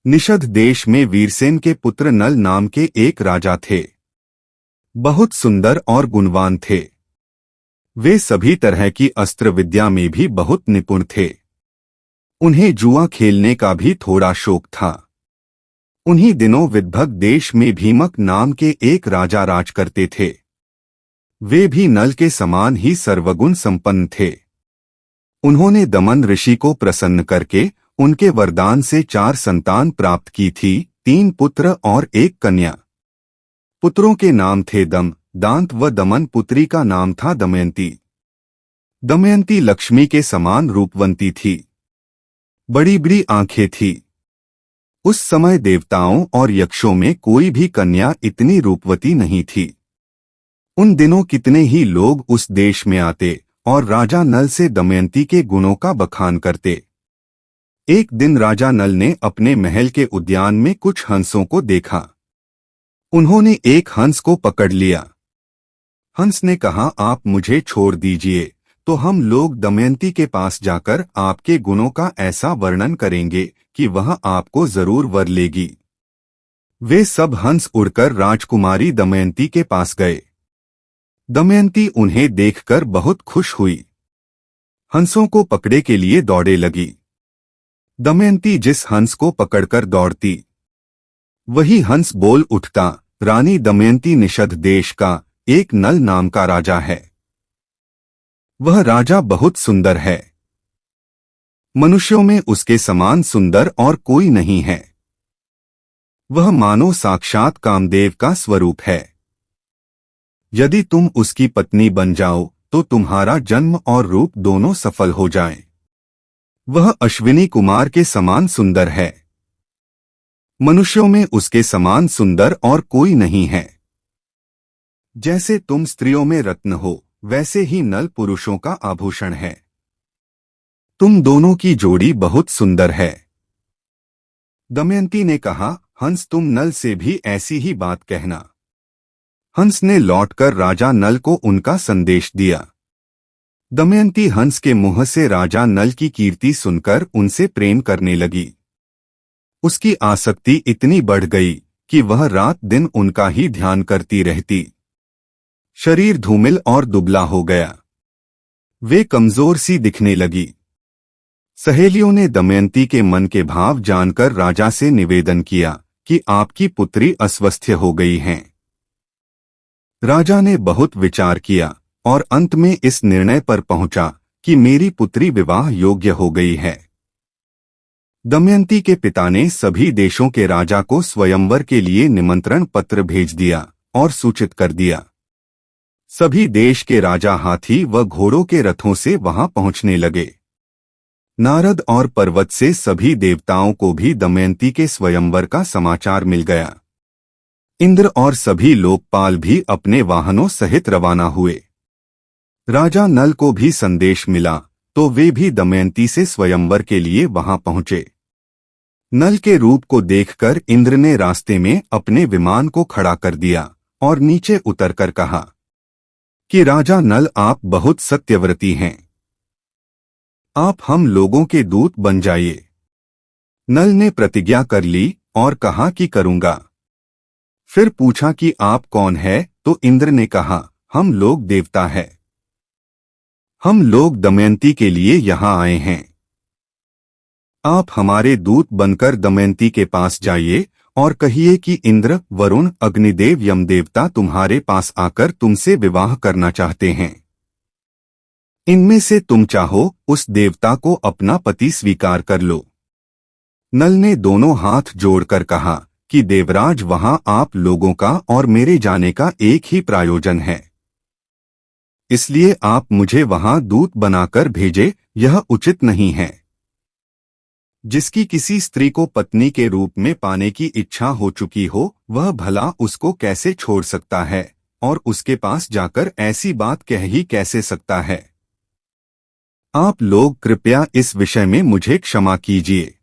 निषद देश में वीरसेन के पुत्र नल नाम के एक राजा थे। बहुत सुंदर और गुणवान थे। वे सभी तरह की अस्त्र विद्या में भी बहुत निपुण थे। उन्हें जुआ खेलने का भी थोड़ा शौक था। उन्हीं दिनों विदर्भ देश में भीमक नाम के एक राजा राज करते थे। वे भी नल के समान ही सर्वगुण संपन्न थे। उन्होंने दमन ऋषि को प्रसन्न करके उनके वरदान से 4 संतान प्राप्त की थी, 3 पुत्र और 1 कन्या। पुत्रों के नाम थे दम, दांत व दमन। पुत्री का नाम था दमयंती। दमयंती लक्ष्मी के समान रूपवंती थी। बड़ी बड़ी आंखें थी। उस समय देवताओं और यक्षों में कोई भी कन्या इतनी रूपवती नहीं थी। उन दिनों कितने ही लोग उस देश में आते और राजा नल से दमयंती के गुणों का बखान करते। एक दिन राजा नल ने अपने महल के उद्यान में कुछ हंसों को देखा। उन्होंने एक हंस को पकड़ लिया। हंस ने कहा, आप मुझे छोड़ दीजिए तो हम लोग दमयंती के पास जाकर आपके गुणों का ऐसा वर्णन करेंगे कि वह आपको जरूर वर लेगी। वे सब हंस उड़कर राजकुमारी दमयंती के पास गए। दमयंती उन्हें देखकर बहुत खुश हुई। हंसों को पकड़े के लिए दौड़े लगी। दमयंती जिस हंस को पकड़कर दौड़ती, वही हंस बोल उठता, रानी दमयंती निषद देश का एक नल नाम का राजा है। वह राजा बहुत सुंदर है। मनुष्यों में उसके समान सुंदर और कोई नहीं है। वह मानो साक्षात कामदेव का स्वरूप है। यदि तुम उसकी पत्नी बन जाओ तो तुम्हारा जन्म और रूप दोनों सफल हो जाएं। वह अश्विनी कुमार के समान सुंदर है। मनुष्यों में उसके समान सुंदर और कोई नहीं है। जैसे तुम स्त्रियों में रत्न हो, वैसे ही नल पुरुषों का आभूषण है। तुम दोनों की जोड़ी बहुत सुंदर है। दमयंती ने कहा, हंस तुम नल से भी ऐसी ही बात कहना। हंस ने लौटकर राजा नल को उनका संदेश दिया। दमयंती हंस के मुंह से राजा नल की कीर्ति सुनकर उनसे प्रेम करने लगी। उसकी आसक्ति इतनी बढ़ गई कि वह रात दिन उनका ही ध्यान करती रहती। शरीर धूमिल और दुबला हो गया। वे कमजोर सी दिखने लगी। सहेलियों ने दमयंती के मन के भाव जानकर राजा से निवेदन किया कि आपकी पुत्री अस्वस्थ हो गई हैं। राजा ने बहुत विचार किया और अंत में इस निर्णय पर पहुंचा कि मेरी पुत्री विवाह योग्य हो गई है। दमयंती के पिता ने सभी देशों के राजा को स्वयंवर के लिए निमंत्रण पत्र भेज दिया और सूचित कर दिया। सभी देश के राजा हाथी व घोड़ों के रथों से वहां पहुंचने लगे। नारद और पर्वत से सभी देवताओं को भी दमयंती के स्वयंवर का समाचार मिल गया। इंद्र और सभी लोकपाल भी अपने वाहनों सहित रवाना हुए। राजा नल को भी संदेश मिला तो वे भी दमयंती से स्वयंवर के लिए वहां पहुंचे। नल के रूप को देखकर इंद्र ने रास्ते में अपने विमान को खड़ा कर दिया और नीचे उतरकर कहा कि राजा नल, आप बहुत सत्यव्रती हैं। आप हम लोगों के दूत बन जाइए। नल ने प्रतिज्ञा कर ली और कहा कि करूंगा। फिर पूछा कि आप कौन है, तो इंद्र ने कहा, हम लोग देवता हैं। हम लोग दमयंती के लिए यहाँ आए हैं। आप हमारे दूत बनकर दमयंती के पास जाइए और कहिए कि इंद्र, वरुण, अग्निदेव, यमदेवता तुम्हारे पास आकर तुमसे विवाह करना चाहते हैं। इनमें से तुम चाहो उस देवता को अपना पति स्वीकार कर लो। नल ने दोनों हाथ जोड़कर कहा कि देवराज, वहां आप लोगों का और मेरे जाने का एक ही प्रयोजन है। इसलिए आप मुझे वहां दूत बनाकर भेजे, यह उचित नहीं है। जिसकी किसी स्त्री को पत्नी के रूप में पाने की इच्छा हो चुकी हो, वह भला उसको कैसे छोड़ सकता है और उसके पास जाकर ऐसी बात कह ही कैसे सकता है। आप लोग कृपया इस विषय में मुझे क्षमा कीजिए।